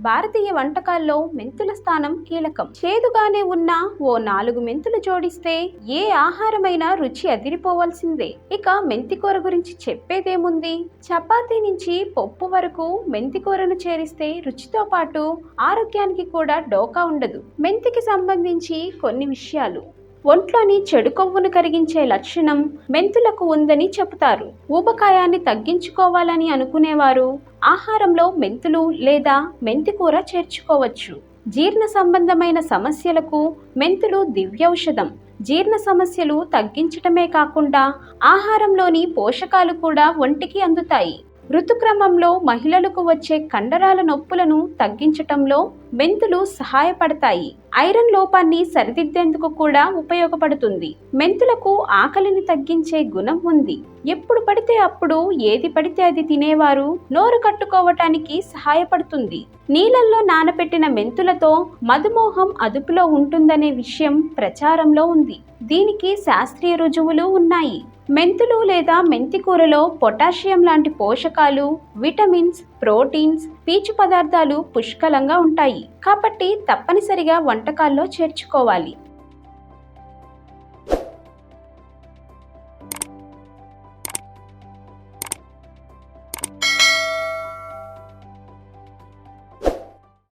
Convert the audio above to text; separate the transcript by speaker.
Speaker 1: భారతీయ వంటకాల్లో మెంతుల స్థానం కీలకం. చేదుగానే ఉన్న ఓ 4 మెంతులు జోడిస్తే ఏ ఆహారమైనా రుచి అదిరిపోవాల్సిందే. ఇక మెంతికూర గురించి చెప్పేదేముంది? చపాతీ నుంచి పప్పు వరకు మెంతికూరను చేరిస్తే రుచితో పాటు ఆరోగ్యానికి కూడా డోకా ఉండదు. మెంతికి సంబంధించి కొన్ని విషయాలు. ఒంట్లోని చెడు కొవ్వును కరిగించే లక్షణం మెంతులకు ఉందని చెబుతారు. ఊబకాయాన్ని తగ్గించుకోవాలని అనుకునేవారు ఆహారంలో మెంతులు లేదా మెంతికూర చేర్చుకోవచ్చు. జీర్ణ సంబంధమైన సమస్యలకు మెంతులు దివ్యౌషధం. జీర్ణ సమస్యలు తగ్గించటమే కాకుండా ఆహారంలోని పోషకాలు కూడా ఒంటికి అందుతాయి. ఋతుక్రమంలో మహిళలకు వచ్చే కండరాల నొప్పులను తగ్గించటంలో మెంతులు సహాయపడతాయి. ఐరన్ లోపాన్ని సరిదిద్దేందుకు కూడా ఉపయోగపడుతుంది. మెంతులకు ఆకలిని తగ్గించే గుణం ఉంది. ఎప్పుడు పడితే అప్పుడు ఏది పడితే అది తినేవారు నోరు కట్టుకోవటానికి సహాయపడుతుంది. నీళ్ళల్లో నానబెట్టిన మెంతులతో మధుమేహం అదుపులో ఉంటుందనే విషయం ప్రచారంలో ఉంది. దీనికి శాస్త్రీయ రుజువులు ఉన్నాయి. మెంతులు లేదా మెంతికూరలో పొటాషియం లాంటి పోషకాలు, విటమిన్స్, ప్రోటీన్స్, పీచు పదార్థాలు పుష్కలంగా ఉంటాయి. కాబట్టి తప్పనిసరిగా వంటకాల్లో చేర్చుకోవాలి.